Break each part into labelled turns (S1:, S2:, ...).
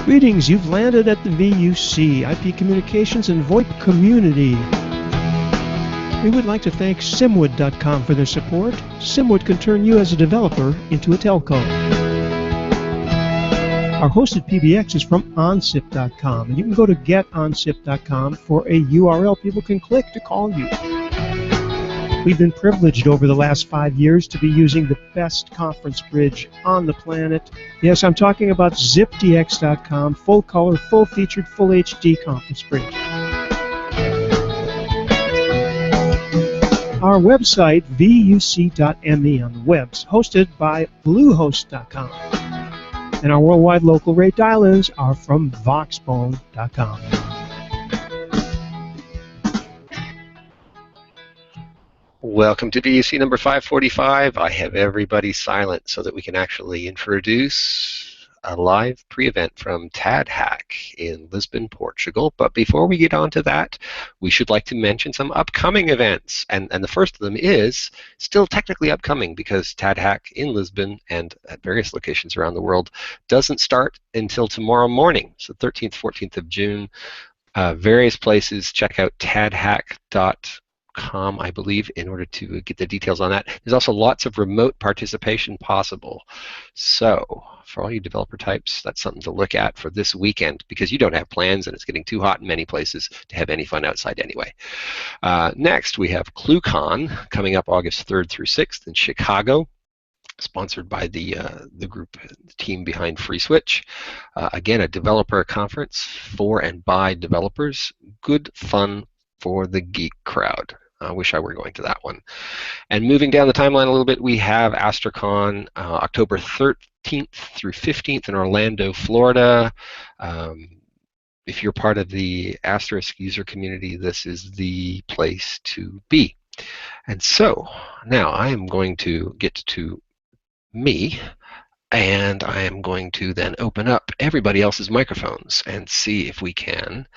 S1: Greetings, you've landed at the VUC, IP Communications and VoIP Community. We would like to thank Simwood.com for their support. Simwood can turn you as a developer into a telco. Our hosted PBX is from onsip.com, and you can go to getonsip.com for a URL people can click to call you. We've been privileged over the last 5 years to be using the best conference bridge on the planet. Yes, I'm talking about zipdx.com, full color, full featured, full HD conference bridge. Our website, vuc.me on the webs, hosted by bluehost.com. And our worldwide local rate dial-ins are from voxbone.com.
S2: Welcome to VUC number 545. I have everybody silent so that we can actually introduce a live pre-event from TADHack in Lisbon, Portugal. But before we get on to that, we should like to mention some upcoming events. And the first of them is still technically upcoming because TADHack in Lisbon and at various locations around the world doesn't start until tomorrow morning, so 13th, 14th of June. Various places, check out tadhack.com, I believe, in order to get the details on that. There's also lots of remote participation possible. So for all you developer types, that's something to look at for this weekend because you don't have plans and it's getting too hot in many places to have any fun outside anyway. Next, we have ClueCon coming up August 3rd through 6th in Chicago, sponsored by the group, the team behind FreeSwitch. Again, a developer conference for and by developers. Good fun for the geek crowd. I wish I were going to that one. And moving down the timeline a little bit, we have AstraCon October 13th through 15th in Orlando, Florida. If you're part of the Asterisk user community, this is the place to be. And so now I am going to get to me, and I am going to then open up everybody else's microphones and see if we can.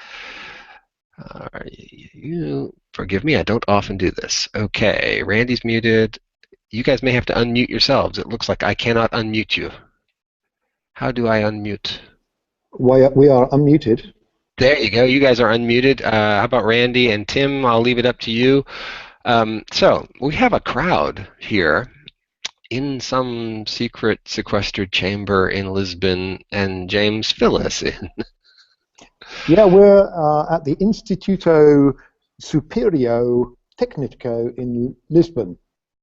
S2: You forgive me, I don't often do this. Okay, Randy's muted. You guys may have to unmute yourselves. It looks like I cannot unmute you. How do I unmute?
S3: We are unmuted.
S2: There you go. You guys are unmuted. How about Randy and Tim? I'll leave it up to you. So we have a crowd here in some secret sequestered chamber in Lisbon, and James, fill us in.
S3: Yeah, we're at the Instituto Superior Técnico in Lisbon,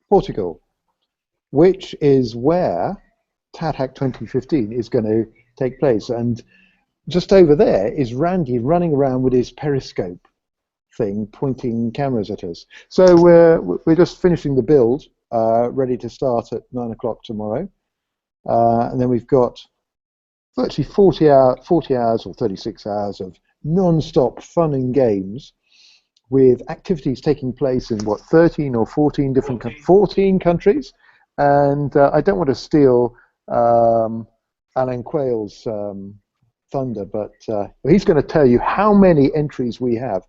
S3: Portugal, which is where TADHack 2015 is going to take place. And just over there is Randy running around with his periscope thing, pointing cameras at us. So we're just finishing the build, ready to start at 9 o'clock tomorrow. And then we've got virtually 40 hours or 36 hours of non-stop fun and games with activities taking place in, what, 13 or 14 different 14 countries. And I don't want to steal Alan Quayle's thunder, but he's going to tell you how many entries we have.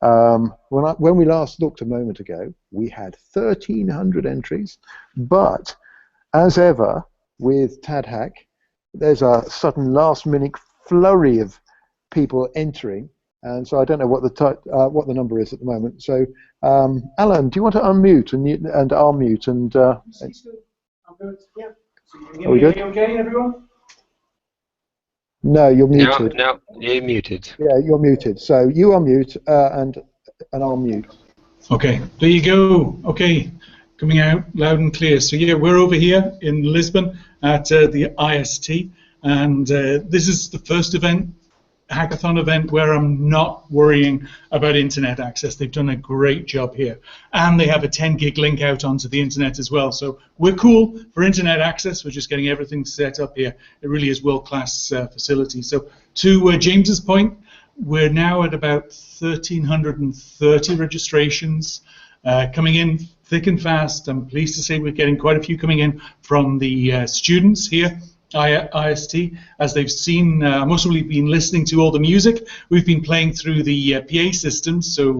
S3: When we last looked a moment ago, we had 1,300 entries, but as ever with TADHack, there's a sudden last-minute flurry of people entering, and so I don't know what the number is at the moment. So, Alan, do you want to unmute and I'll mute and?
S4: I'm good. Yeah. So you
S3: Are we good?
S4: Okay, everyone?
S3: No, you're muted.
S2: No, you're muted.
S3: Yeah, you're muted. So you unmute and I'll mute.
S4: Okay, there you go. Okay, coming out loud and clear. So yeah, we're over here in Lisbon at the IST, and this is the first event, hackathon event, where I'm not worrying about internet access. They've done a great job here, and they have a 10 gig link out onto the internet as well. So we're cool for internet access. We're just getting everything set up here. It really is world-class facility. So to James's point, we're now at about 1,330 registrations coming in thick and fast. I'm pleased to say we're getting quite a few coming in from the students here, IST, as they've seen. Most probably been listening to all the music we've been playing through the PA system, so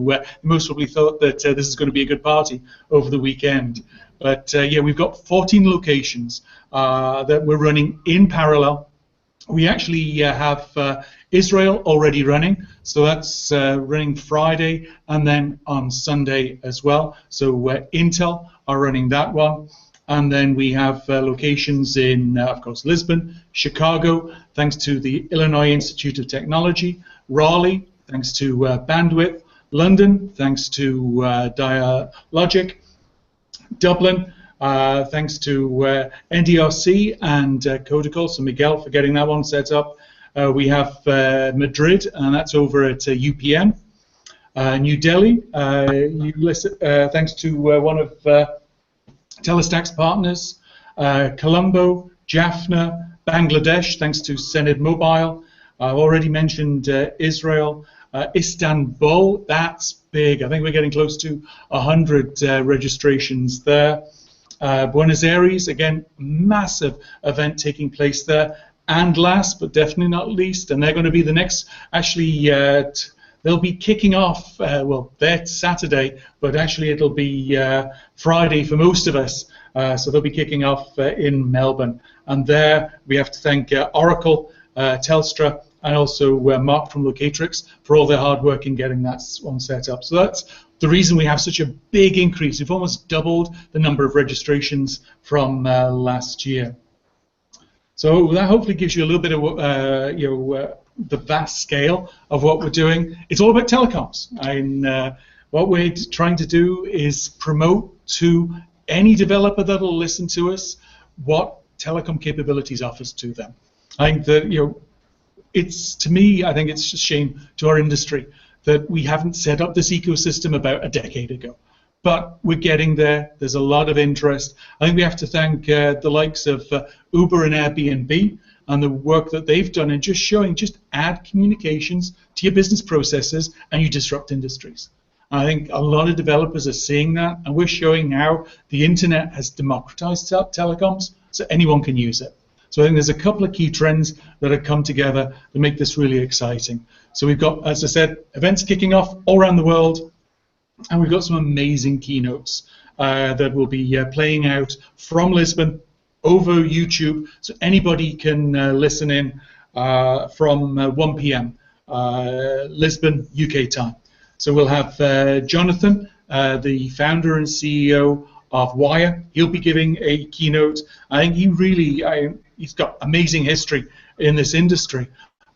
S4: most probably thought that this is going to be a good party over the weekend. But yeah, we've got 14 locations that we're running in parallel We actually have Israel already running, so that's running Friday and then on Sunday as well. So Intel are running that one. And then we have locations in, of course, Lisbon, Chicago, thanks to the Illinois Institute of Technology, Raleigh, thanks to Bandwidth, London, thanks to Dialogic, Dublin, thanks to NDRC and Codicol, so Miguel for getting that one set up. We have Madrid, and that's over at UPN. New Delhi, thanks to one of Telestack's partners. Colombo, Jaffna, Bangladesh, thanks to Senate Mobile. I've already mentioned Israel. Istanbul, that's big. I think we're getting close to 100 registrations there. Buenos Aires, again, massive event taking place there. And last, but definitely not least, and they're going to be the next, actually, they'll be kicking off, well, that's Saturday, but actually it'll be Friday for most of us. So they'll be kicking off in Melbourne. And there we have to thank Oracle, Telstra, and also Mark from Locatrix for all their hard work in getting that one set up. So that's the reason we have such a big increase. We've almost doubled the number of registrations from last year. So that hopefully gives you a little bit of the vast scale of what we're doing. It's all about telecoms. And what we're trying to do is promote to any developer that will listen to us what telecom capabilities offers to them. I think that, it's, to me, I think it's just a shame to our industry that we haven't set up this ecosystem about a decade ago. But we're getting there. There's a lot of interest. I think we have to thank the likes of Uber and Airbnb and the work that they've done in just showing, just add communications to your business processes and you disrupt industries. I think a lot of developers are seeing that, and we're showing how the internet has democratized telecoms so anyone can use it. So I think there's a couple of key trends that have come together to make this really exciting. So we've got, as I said, events kicking off all around the world, and we've got some amazing keynotes that will be playing out from Lisbon over YouTube, so anybody can listen in from 1 p.m. Lisbon, UK time. So we'll have Jonathan, the founder and CEO of Wire. He'll be giving a keynote. I think he really, he's got amazing history in this industry,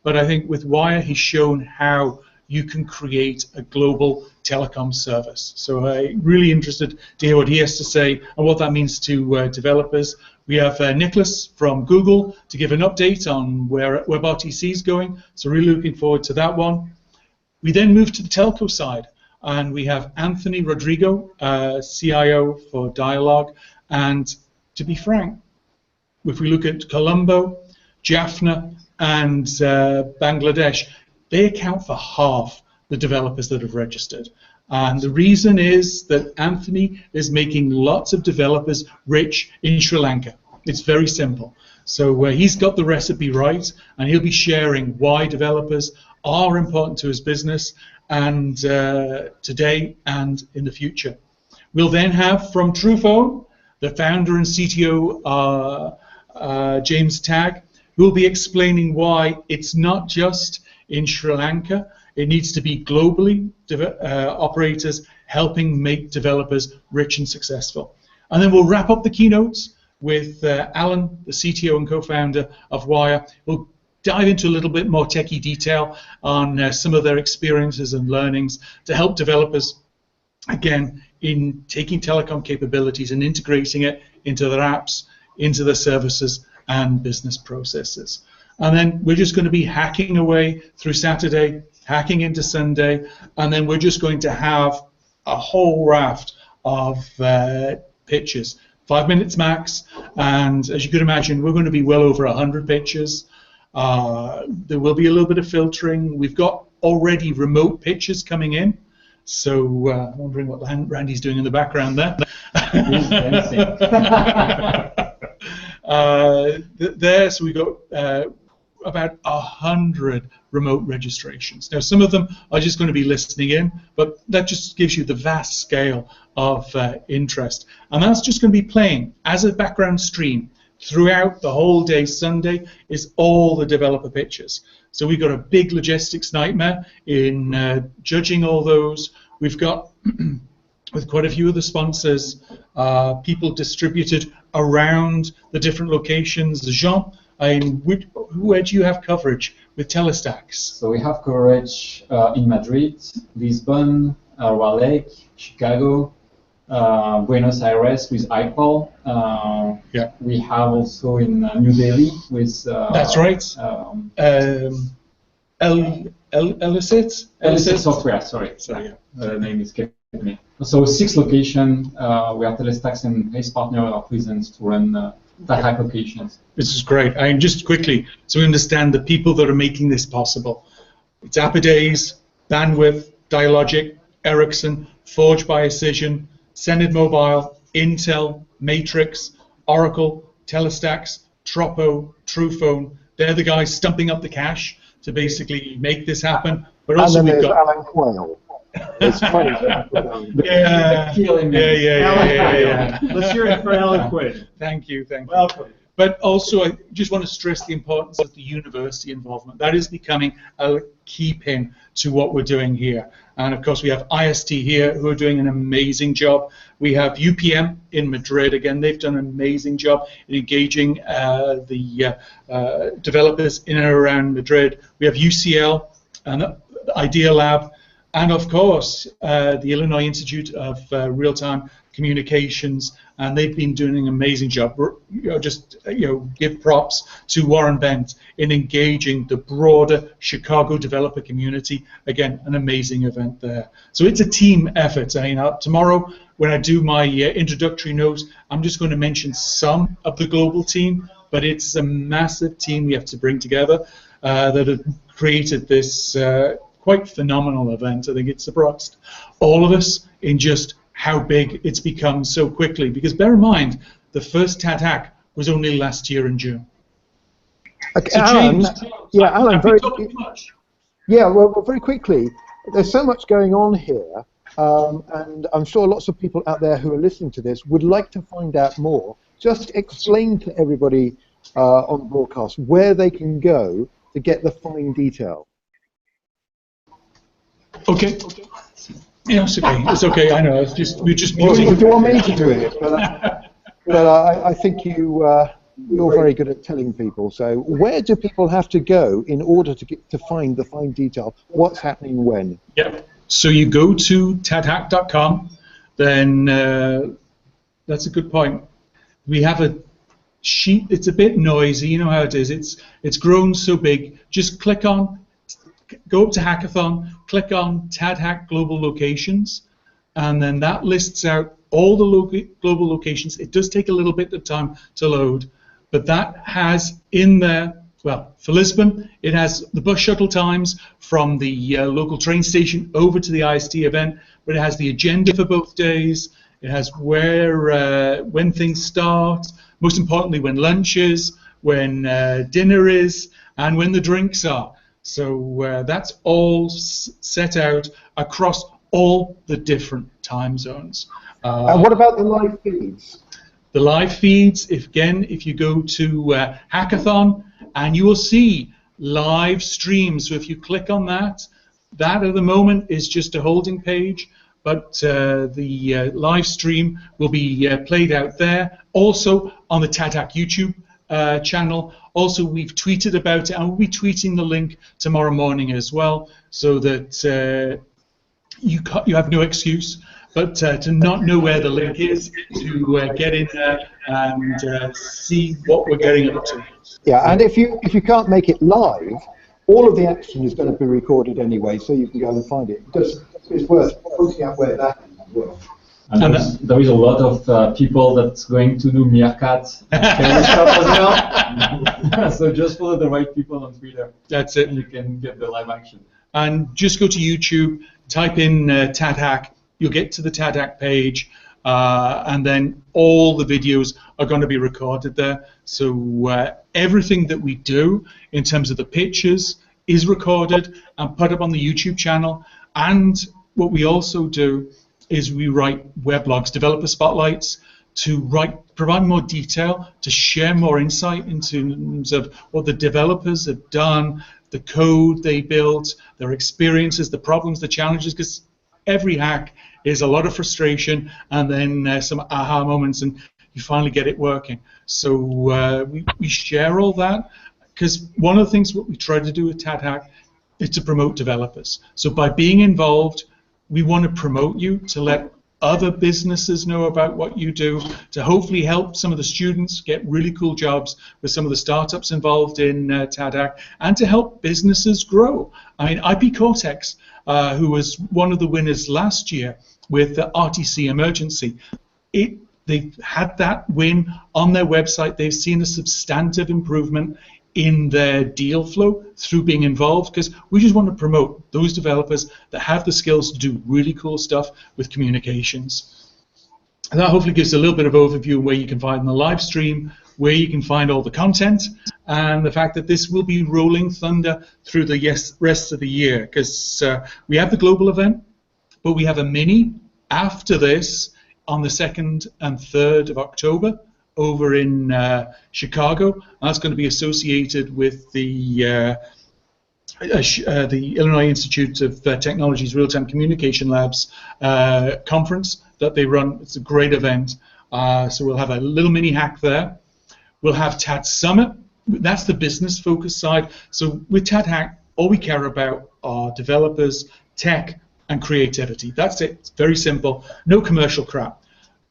S4: but I think with Wire he's shown how you can create a global telecom service. So I'm really interested to hear what he has to say and what that means to developers. We have Nicholas from Google to give an update on where WebRTC is going, so really looking forward to that one. We then move to the telco side, and we have Anthony Rodrigo, CIO for Dialog, and to be frank, if we look at Colombo, Jaffna, and Bangladesh, they account for half the developers that have registered. And the reason is that Anthony is making lots of developers rich in Sri Lanka. It's very simple. So he's got the recipe right, and he'll be sharing why developers are important to his business, and today and in the future. We'll then have from Truephone, the founder and CTO, James Tagg, who will be explaining why it's not just in Sri Lanka. It needs to be globally, operators helping make developers rich and successful. And then we'll wrap up the keynotes with Alan, the CTO and co-founder of Wire. We'll dive into a little bit more techie detail on some of their experiences and learnings to help developers, again, in taking telecom capabilities and integrating it into their apps, into their services and business processes. And then we're just going to be hacking away through Saturday, hacking into Sunday, and then we're just going to have a whole raft of pitches, 5 minutes max, and as you could imagine, we're going to be well over 100 pitches. There will be a little bit of filtering. We've got already remote pitches coming in, so I'm wondering what Randy's doing in the background there.
S5: He's dancing.
S4: So we've got about 100 remote registrations. Now, some of them are just going to be listening in, but that just gives you the vast scale of interest. And that's just going to be playing as a background stream throughout the whole day Sunday is all the developer pitches. So we've got a big logistics nightmare in judging all those. We've got, with quite a few of the sponsors, people distributed around the different locations. Jean, where do you have coverage with Telestacks?
S5: So we have coverage in Madrid, Lisbon, Raleigh, Chicago, Buenos Aires with IPOL.
S4: Yeah.
S5: We have also in New Delhi with.
S4: That's right.
S5: Elicit Software. Sorry.
S4: Yeah.
S5: The name is escaping me. So 6 locations where Telestacks and his partner are present to run TADHack locations.
S4: This is great. And just quickly, so we understand the people that are making this possible. It's Appidays, Bandwidth, Dialogic, Ericsson, Forge by Precision, Senate Mobile, Intel, Matrix, Oracle, Telestacks, Tropo, Truephone. They're the guys stumping up the cash to basically make this happen. But also
S3: and then
S4: we've
S3: there's
S4: got
S3: Alan Quayle. It's funny.
S4: Yeah.
S6: Let's hear it for Alan Quinn.
S4: Thank you.
S6: Welcome.
S4: But also, I just want to stress the importance of the university involvement. That is becoming a key pin to what we're doing here. And of course, we have IST here who are doing an amazing job. We have UPM in Madrid. Again, they've done an amazing job in engaging the developers in and around Madrid. We have UCL and Idea Lab. And of course, the Illinois Institute of Real-Time Communications, and they've been doing an amazing job. Give props to Warren Bent in engaging the broader Chicago developer community. Again, an amazing event there. So it's a team effort. I mean, tomorrow when I do my introductory notes, I'm just going to mention some of the global team, but it's a massive team we have to bring together that have created this quite phenomenal event. I think it surprised all of us in just how big it's become so quickly. Because bear in mind, the first TADHack was only last year in June.
S3: Okay, Alan, very quickly, there's so much going on here, and I'm sure lots of people out there who are listening to this would like to find out more. Just explain to everybody on the broadcast where they can go to get the fine detail.
S4: Okay. Yeah, it's okay. It's okay. I know. We're just
S3: Well,
S4: muting.
S3: do you want me to do it? But I think you're very good at telling people. So where do people have to go in order to find the fine detail? What's happening when?
S6: Yep.
S4: So you go to TADHack.com. Then that's a good point. We have a sheet. It's a bit noisy. You know how it is. It's grown so big. Just go up to Hackathon, click on TADHack Global Locations, and then that lists out all the global locations. It does take a little bit of time to load, but that has in there, well, for Lisbon, it has the bus shuttle times from the local train station over to the IST event, but it has the agenda for both days. It has when things start, most importantly when lunch is, when dinner is, and when the drinks are. So that's all set out across all the different time zones.
S3: And what about the live feeds?
S4: The live feeds, if you go to Hackathon, and you will see live streams. So if you click on that at the moment is just a holding page, but the live stream will be played out there. Also on the TADHack YouTube channel. Also, we've tweeted about it, and we'll be tweeting the link tomorrow morning as well, so that you have no excuse but to not know where the link is, to get in there and see what we're getting up to.
S3: Yeah, and if you can't make it live, all of the action is going to be recorded anyway, so you can go and find it. It's worth pointing out where that is as well.
S5: And there is a lot of people that's going to do Meerkat and stuff as well. So just follow the right people on Twitter.
S4: That's it.
S5: And you can get the live action.
S4: And just go to YouTube, type in TADHack, you'll get to the TADHack page, and then all the videos are going to be recorded there. So everything that we do in terms of the pictures is recorded and put up on the YouTube channel. And what we also do is we write weblogs, developer spotlights, to write provide more detail, to share more insight in terms of what the developers have done, the code they built, their experiences, the problems, the challenges, because every hack is a lot of frustration and then some aha moments, and you finally get it working. So we share all that, because one of the things what we try to do with TADHack is to promote developers. So by being involved, we want to promote you, to let other businesses know about what you do, to hopefully help some of the students get really cool jobs with some of the startups involved in TADHack, and to help businesses grow. I mean, IP Cortex, who was one of the winners last year with the RTC Emergency, they've had that win on their website. They've seen a substantive improvement in their deal flow through being involved, because we just want to promote those developers that have the skills to do really cool stuff with communications. And that hopefully gives a little bit of overview where you can find the live stream, where you can find all the content, and the fact that this will be rolling thunder through the rest of the year, because we have the global event, but we have a mini after this on the 2nd and 3rd of October over in Chicago. And that's going to be associated with the Illinois Institute of Technology's Real-Time Communication Labs conference that they run. It's a great event. So we'll have a little mini hack there. We'll have TAD Summit. That's the business focus side. So with TADHack, all we care about are developers, tech, and creativity. That's it. It's very simple. No commercial crap.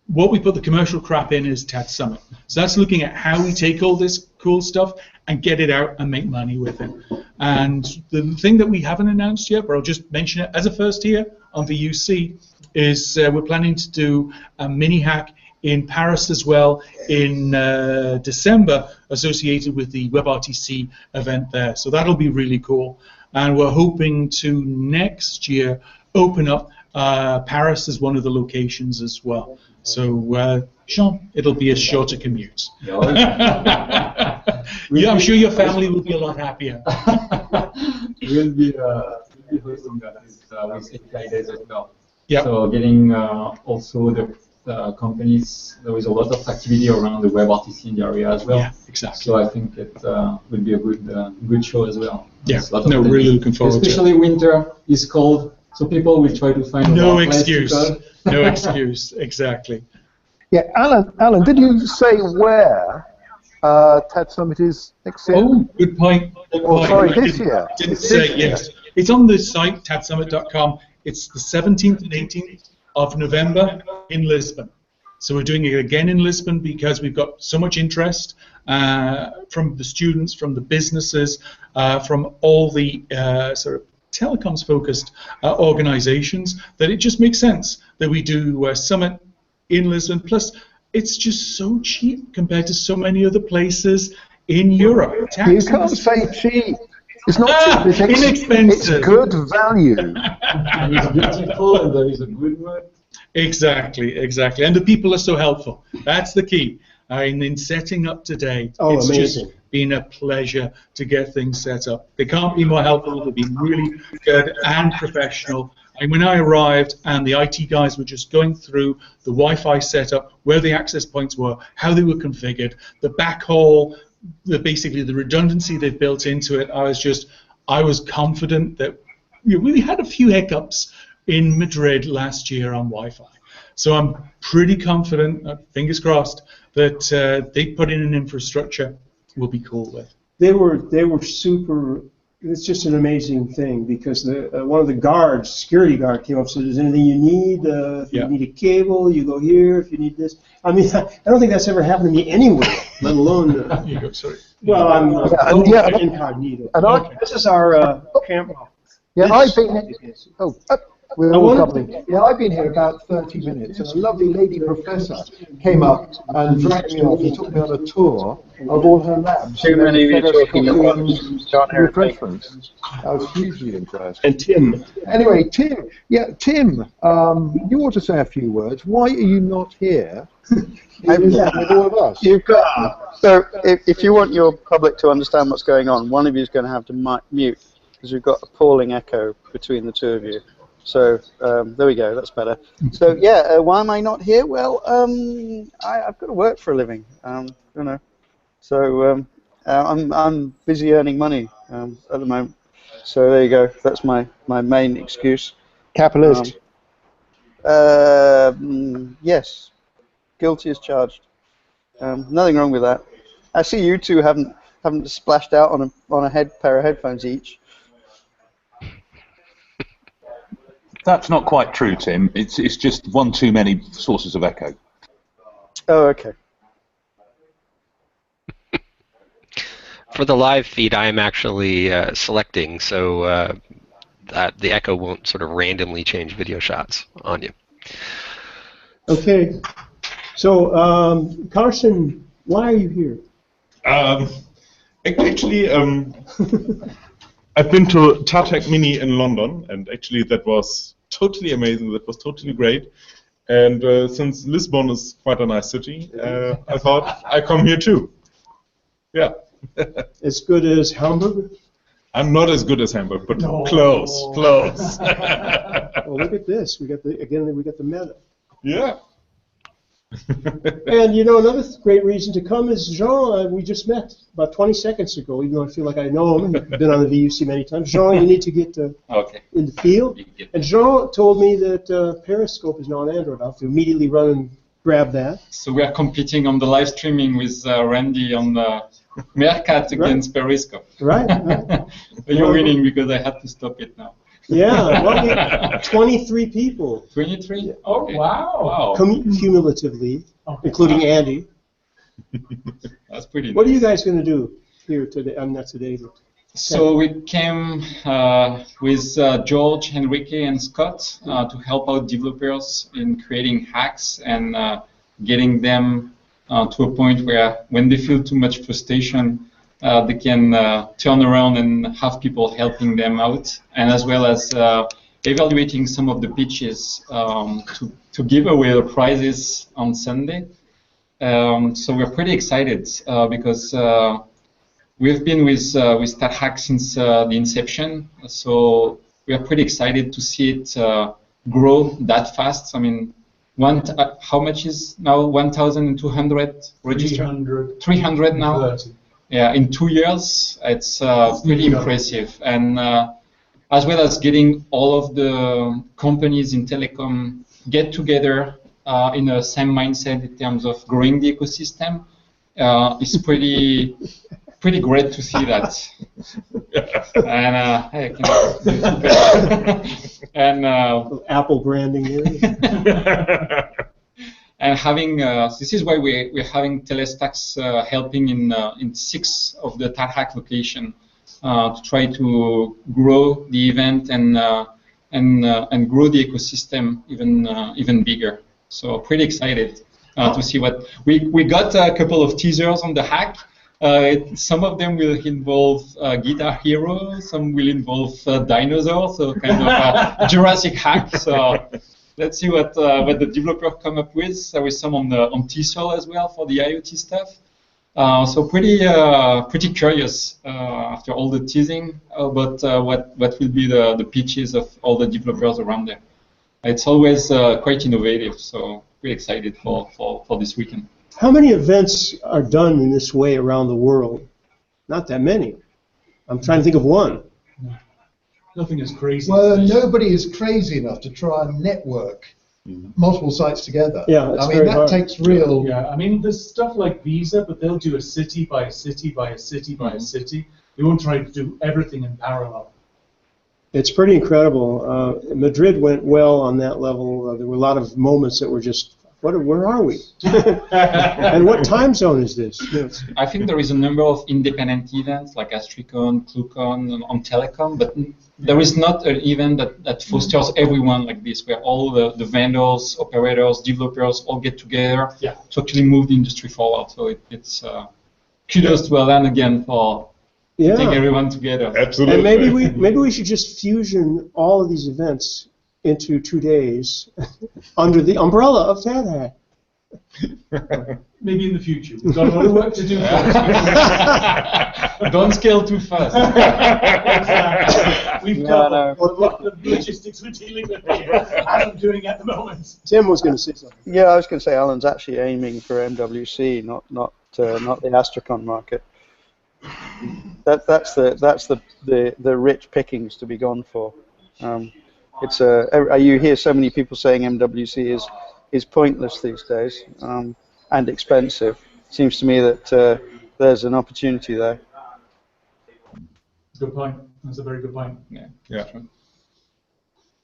S4: What we put the commercial crap in is TAD Summit. So that's looking at how we take all this cool stuff and get it out and make money with it. And the thing that we haven't announced yet, but I'll just mention it as a first here on VUC, is we're planning to do a mini hack in Paris as well in December, associated with the WebRTC event there. So that'll be really cool. And we're hoping to next year open up Paris as one of the locations as well. So, Jean, it'll be a shorter commute. Yeah, I'm sure your family will be a lot happier.
S5: We'll be hosting that with API Days as well.
S4: Yep.
S5: So getting also the companies, there is a lot of activity around the WebRTC in the area as well.
S4: Yeah, exactly.
S5: So I think it will be a good show as well.
S4: Yeah, no, really looking forward to it.
S5: Especially winter is cold, so people will try to find
S4: no excuse. No excuse, exactly.
S3: Yeah, Alan, did you say where TAD Summit is next year?
S4: Oh, good point.
S3: Oh, sorry, this year.
S4: Didn't say, yes. It's on the site, tadsummit.com. It's the 17th and 18th of November in Lisbon. So we're doing it again in Lisbon because we've got so much interest from the students, from the businesses, from all the sort of telecoms-focused organizations, that it just makes sense that we do a summit in Lisbon. Plus, it's just so cheap compared to so many other places in Europe.
S3: You can't say cheap. It's not cheap. It's
S4: inexpensive.
S3: It's good value.
S5: It's beautiful and there is a good word.
S4: Exactly, exactly. And the people are so helpful. That's the key. In setting up today, it's
S1: amazing.
S4: Just been a pleasure to get things set up. They can't be more helpful. They've been really good and professional. And when I arrived and the IT guys were just going through the Wi-Fi setup, where the access points were, how they were configured, the backhaul, basically the redundancy they've built into it, I was confident that we had a few hiccups in Madrid last year on Wi-Fi. So I'm pretty confident, fingers crossed, that they put in an infrastructure we'll be cool with.
S1: They were super. It's just an amazing thing because one of the security guard came up and said, "Is there anything you need? If you need a cable, you go here. If you need this." I mean, I don't think that's ever happened to me anywhere, let alone.
S4: You go, sorry.
S1: Well, I'm incognito.
S3: And
S1: this is our camera.
S3: Yeah, I've been. We're all coupling. Yeah, I've been here about 30 minutes, and a lovely lady professor came up and dragged me off and took me on a tour of all her labs.
S7: Too many of you talking at once.
S3: Refreshments. I was hugely impressed.
S1: And Tim.
S3: Anyway, Tim. Yeah, Tim. You ought to say a few words. Why are you not here? With all of us.
S7: You've got. So, if you want your public to understand what's going on, one of you is going to have to mute because we've got appalling echo between the two of you. So there we go. That's better. So yeah, why am I not here? Well, I've got to work for a living. You know. So I'm busy earning money at the moment. So there you go. That's my main excuse.
S3: Capitalist.
S7: Yes, guilty as charged. Nothing wrong with that. I see you two haven't splashed out on a pair of headphones each.
S8: That's not quite true, Tim. It's just one too many sources of echo.
S7: Oh, okay.
S2: For the live feed, I am actually selecting so that the echo won't sort of randomly change video shots on you.
S1: Okay. So, Carson, why are you here?
S6: Actually, I've been to TADHack Mini in London, and actually that was totally amazing. That was totally great. And since Lisbon is quite a nice city, I thought I'd come here too. Yeah.
S1: As good as Hamburg?
S6: I'm not as good as Hamburg, but
S1: No.
S6: close.
S1: Well, look at this. We got the meta.
S6: Yeah.
S1: And you know, another great reason to come is Jean. We just met about 20 seconds ago, even though I feel like I know him. He's been on the VUC many times. Jean, you need to get
S5: Okay.
S1: in the field. And Jean told me that Periscope is now on Android. I'll have to immediately run and grab that.
S5: So we are competing on the live streaming with Randy on the Meerkat against Periscope.
S1: Right.
S5: You're winning because I had to stop it now.
S1: Yeah, well, 23 people.
S5: 23?
S6: Oh,
S5: Okay.
S6: wow.
S1: Cumulatively, including Andy.
S5: That's pretty
S1: What are
S5: nice.
S1: you guys going to do here today? I'm not today, but
S5: So we came with George, Enrique, and Scott to help out developers in creating hacks and getting them to a point where when they feel too much frustration, they can turn around and have people helping them out, and as well as evaluating some of the pitches to give away the prizes on Sunday. So we're pretty excited because we've been with TADHack since the inception, so we are pretty excited to see it grow that fast. I mean, how much is now 1,200 registered? 300 now.
S4: 30.
S5: Yeah, in 2 years, it's pretty impressive. And as well as getting all of the companies in telecom get together in the same mindset in terms of growing the ecosystem, it's pretty great to see that. And hey, and
S1: Apple branding here.
S5: and having this is why we're having Telestacks helping in 6 of the TADHack location to try to grow the event and grow the ecosystem even bigger. So pretty excited to see what we got a couple of teasers on the hack. Some of them will involve Guitar Hero, some will involve dinosaurs, so kind of a Jurassic hack. So let's see what the developer come up with. There is some on TESOL as well for the IoT stuff. So pretty curious after all the teasing about what will be the pitches of all the developers around there. It's always quite innovative, so pretty excited for this weekend.
S1: How many events are done in this way around the world? Not that many. I'm trying to think of one.
S4: Nothing is crazy.
S9: Well, nobody is crazy enough to try and network multiple sites together.
S1: Yeah, it's
S9: I mean,
S1: very
S9: that
S1: hard.
S9: takes real...
S4: Yeah, I mean, there's stuff like Visa, but they'll do a city by a city by a city by a city. They won't try to do everything in parallel.
S1: It's pretty incredible. Madrid went well on that level. There were a lot of moments that were just, where are we? And what time zone is this? Yes.
S5: I think there is a number of independent events like Astricon, Clucon on telecom, but there is not an event that fosters everyone like this, where all the vendors, operators, developers all get together to actually move the industry forward. So it's kudos to Alan again for getting everyone together.
S6: Absolutely.
S1: And maybe we should just fusion all of these events into 2 days under the umbrella of TADHack.
S4: Maybe in the future. We've got a lot of work to do first.
S5: Don't scale too fast.
S4: Exactly. We've got a lot of logistics we're dealing with here, as I'm doing at the moment.
S1: Tim was going to say something.
S7: Yeah, I was going to say Alan's actually aiming for MWC, not the Astracon market. That's the rich pickings to be gone for. You hear so many people saying MWC is pointless these days and expensive. Seems to me that there's an opportunity there.
S4: Good point. That's a very good point.
S5: Yeah.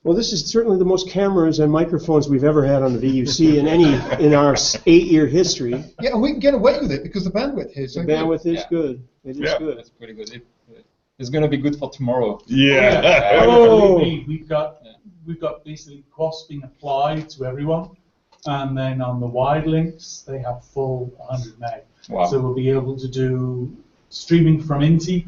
S1: Well, this is certainly the most cameras and microphones we've ever had on the VUC in our 8-year history.
S9: Yeah, and we can get away with it because the bandwidth is so
S1: The bandwidth is good. It is good.
S5: That's pretty good. It's going to be good for tomorrow.
S6: Yeah.
S4: We've got basically costs being applied to everyone, and then on the wide links they have full 100 meg.
S5: Wow.
S4: So we'll be able to do streaming from Inti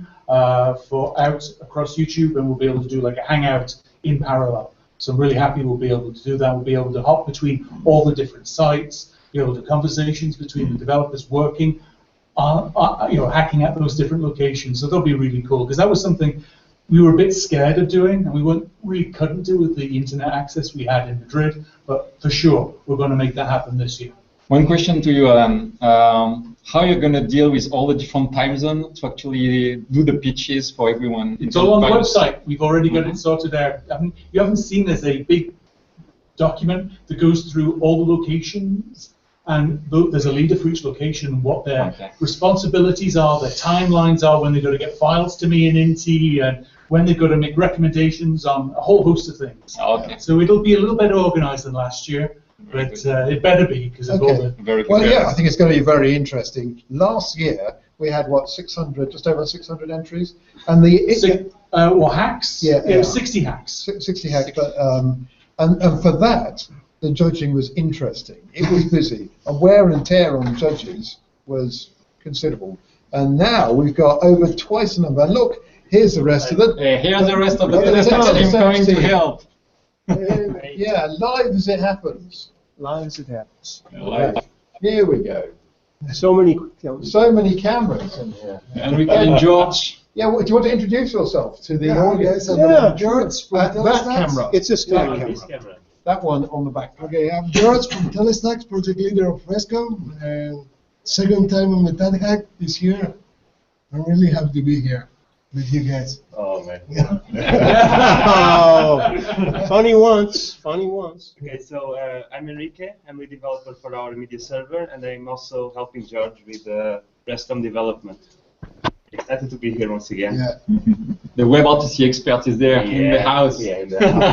S4: for out across YouTube, and we'll be able to do like a hangout in parallel. So I'm really happy we'll be able to do that. We'll be able to hop between all the different sites, be able to conversations between the developers working, hacking at those different locations. So that'll be really cool, because that was something we were a bit scared of doing, and we couldn't do with the internet access we had in Madrid. But for sure, we're going to make that happen this year.
S5: One question to you, Alan. How you're going to deal with all the different time zones to actually do the pitches for everyone?
S4: It's all on the website. We've already got it sorted out. You haven't seen there's a big document that goes through all the locations, and there's a leader for each location, what their responsibilities are, their timelines are, when they've got to get files to me in Inti, and when they've got to make recommendations on a whole host of things.
S5: Okay.
S4: So it'll be a little better organized than last year. But it better be, because of all the...
S5: Very good.
S9: Well, yeah, I think it's going to be very interesting. Last year, we had, just over 600 entries? And
S4: hacks?
S9: Yeah,
S4: It was 60 hacks.
S9: 60 hacks, but, and for that, the judging was interesting. It was busy. And wear and tear on judges was considerable. And now we've got over twice the number. And look, here's the rest of the...
S5: Here's the rest of the team coming to help.
S9: Yeah, live as it happens.
S1: Live as it happens.
S9: Right. Here we go.
S1: So many
S9: cameras in here.
S5: And we got George.
S9: Yeah, do you want to introduce yourself to the audience?
S10: George from
S9: that camera.
S1: It's this camera.
S9: camera. That one on the back.
S10: Okay, I'm George from TADHack, project leader of Fresco. Second time on the TADHack this year. I'm really happy to be here with you guys.
S11: Oh man.
S1: Funny once.
S11: Okay, so I'm Enrique. I'm a developer for our media server, and I'm also helping George with RESTOM development. Excited to be here once again.
S10: Yeah.
S5: The WebRTC expert is there in the house.
S11: Yeah, in the house.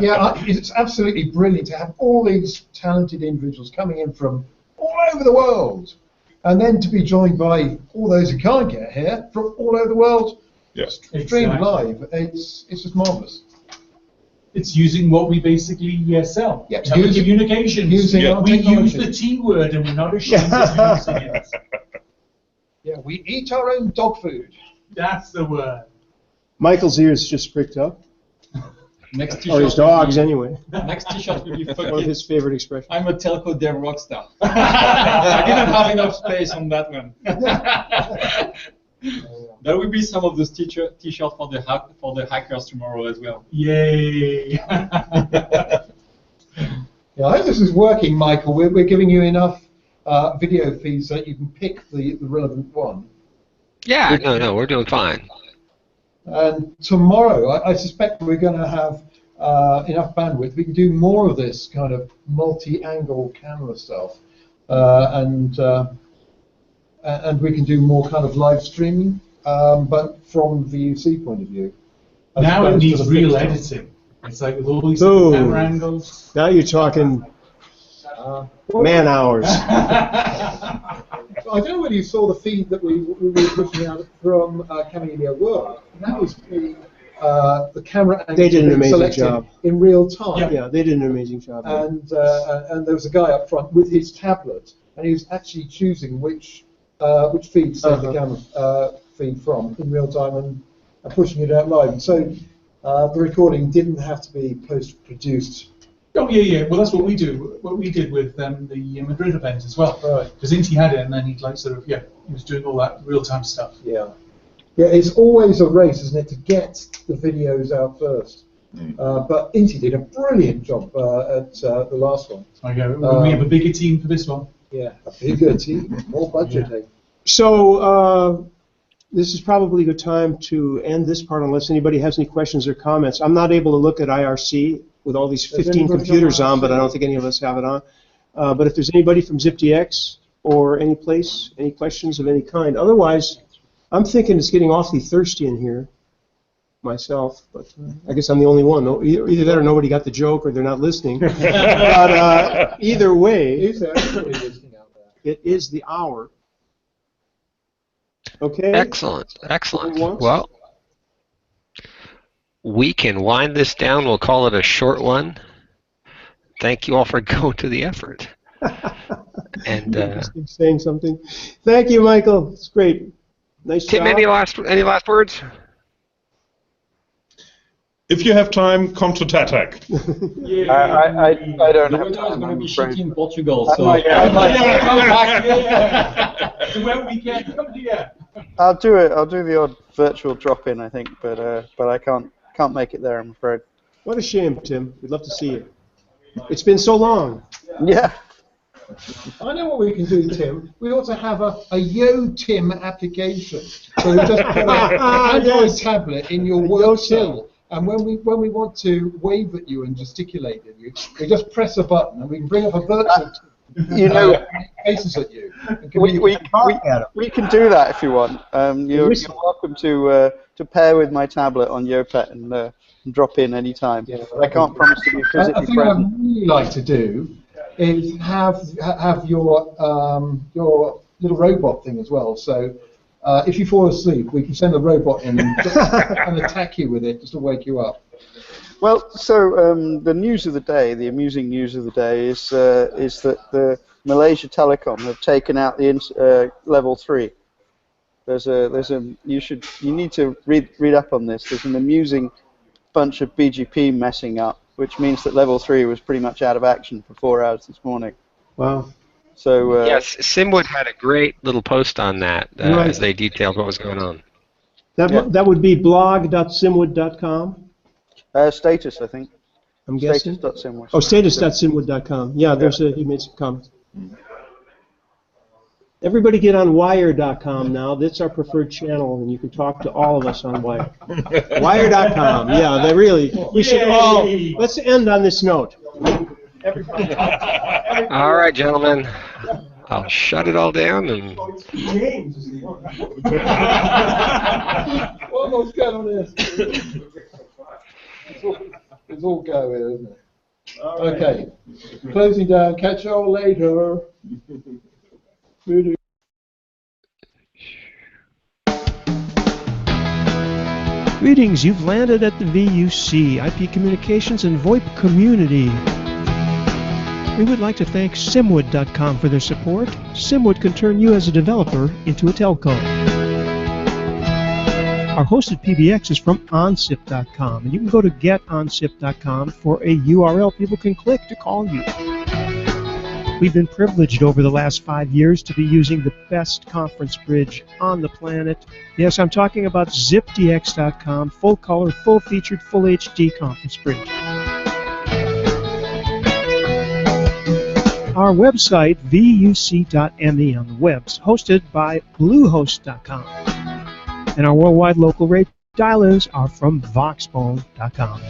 S9: Yeah, it's absolutely brilliant to have all these talented individuals coming in from all over the world, and then to be joined by all those who can't get here from all over the world.
S6: Yes.
S9: Streamed live. It's just marvelous.
S4: It's using what we basically sell.
S9: Yeah,
S4: telecommunications.
S9: Using our
S4: we
S9: technology.
S4: use the T word, and we're not ashamed of using it.
S9: Yeah, we eat our own dog food.
S4: That's the word.
S1: Michael's ears just pricked up.
S5: Next t-shirt.
S1: Or his dogs, anyway.
S5: Next t-shirt will be
S1: One of
S5: fucking.
S1: his favorite expressions.
S5: I'm a telco dev rockstar. I didn't have enough space on that one. There will be some of those t-shirts for the hackers tomorrow as well.
S4: Yay!
S9: Yeah, I hope this is working, Michael. We're giving you enough video feeds so that you can pick the relevant one.
S2: Yeah, no, we're doing fine.
S9: And tomorrow, I suspect we're going to have enough bandwidth. We can do more of this kind of multi-angle camera stuff, and we can do more kind of live streaming, but from VUC point of view.
S4: Now it needs real editing. It's like with all these camera angles.
S1: Now you're talking man hours.
S9: I don't know whether you saw the feed that we were pushing out from Camellia World. That was the camera angles
S1: They did an amazing
S9: selected
S1: job.
S9: in real time.
S1: Yeah, they did an amazing job.
S9: And there was a guy up front with his tablet, and he was actually choosing which feed to send the camera feed from in real time and pushing it out live. And so the recording didn't have to be post-produced
S4: Oh yeah. Well, that's what we do. What we did with the Madrid event as well.
S9: Right.
S4: Because Inti had it, and then he was doing all that real-time stuff.
S9: Yeah. Yeah, it's always a race, isn't it, to get the videos out first. But Inti did a brilliant job at the last one.
S4: Okay, we have a bigger team for this one.
S9: Yeah, a bigger team, more budgeting.
S1: So this is probably a good time to end this part unless anybody has any questions or comments. I'm not able to look at IRC with all these 15 computers on, but I don't think any of us have it on. But if there's anybody from ZipDX or any place, any questions of any kind. Otherwise, I'm thinking it's getting awfully thirsty in here myself, but I guess I'm the only one. No, either that or nobody got the joke or they're not listening. But either way, it is the hour. Okay.
S2: Excellent. Well, we can wind this down. We'll call it a short one. Thank you all for going to the effort. And
S1: saying something. Thank you, Michael. It's great. Nice
S2: Tim,
S1: job.
S2: any last words?
S6: If you have time, come to TADHack.
S7: I don't have time.
S5: I'm going to be
S7: afraid.
S5: shitty in Portugal, so
S7: I might
S4: Come back. So when we can come here.
S7: I'll do it. I'll do the odd virtual drop-in, I think, but I can't make it there, I'm afraid.
S1: What a shame, Tim. We'd love to see you. It's been so long.
S7: Yeah.
S9: I know what we can do, Tim. We ought to have a Yo Tim application. So we just put an Android tablet in your work cell, and when we want to wave at you and gesticulate at you, we just press a button and we can bring up a virtual
S7: You know,
S9: faces at you.
S7: we can do that if you want. You're welcome to pair with my tablet on Yopet and drop in any time.
S9: Yeah.
S7: I can't promise to be physically
S9: I think
S7: present.
S9: I'd really like to do is have your little robot thing as well. So if you fall asleep, we can send the robot in and attack you with it just to wake you up.
S7: Well, so the news of the day, the amusing news of the day, is that the Malaysia Telecom have taken out the level 3. You need to read up on this. There's an amusing bunch of BGP messing up, which means that level 3 was pretty much out of action for 4 hours this morning.
S1: Wow.
S7: So
S2: yes, Simwood had a great little post on that
S1: right.
S2: as they detailed what was going on.
S1: That would be blog.simwood.com.
S7: Status, I think.
S1: I'm guessing.
S7: Status.simwood.
S1: Oh, status.simwood.com. Yeah, he made some comments. Everybody get on wire.com now. That's our preferred channel, and you can talk to all of us on Wire. Wire.com. Yeah, we should all. Let's end on this note. Everybody.
S2: All right, gentlemen. I'll shut it all down and.
S9: Almost got on this. It's all go here, isn't it? Okay. Closing down. Catch you all later.
S1: Greetings. You've landed at the VUC, IP Communications and VoIP community. We would like to thank Simwood.com for their support. Simwood can turn you as a developer into a telco. Our hosted PBX is from OnSIP.com, and you can go to GetOnSIP.com for a URL people can click to call you. We've been privileged over the last 5 years to be using the best conference bridge on the planet. Yes, I'm talking about ZipDX.com, full color, full featured, full HD conference bridge. Our website, vuc.me on the webs, hosted by Bluehost.com. And our worldwide local rate dial-ins are from Voxbone.com.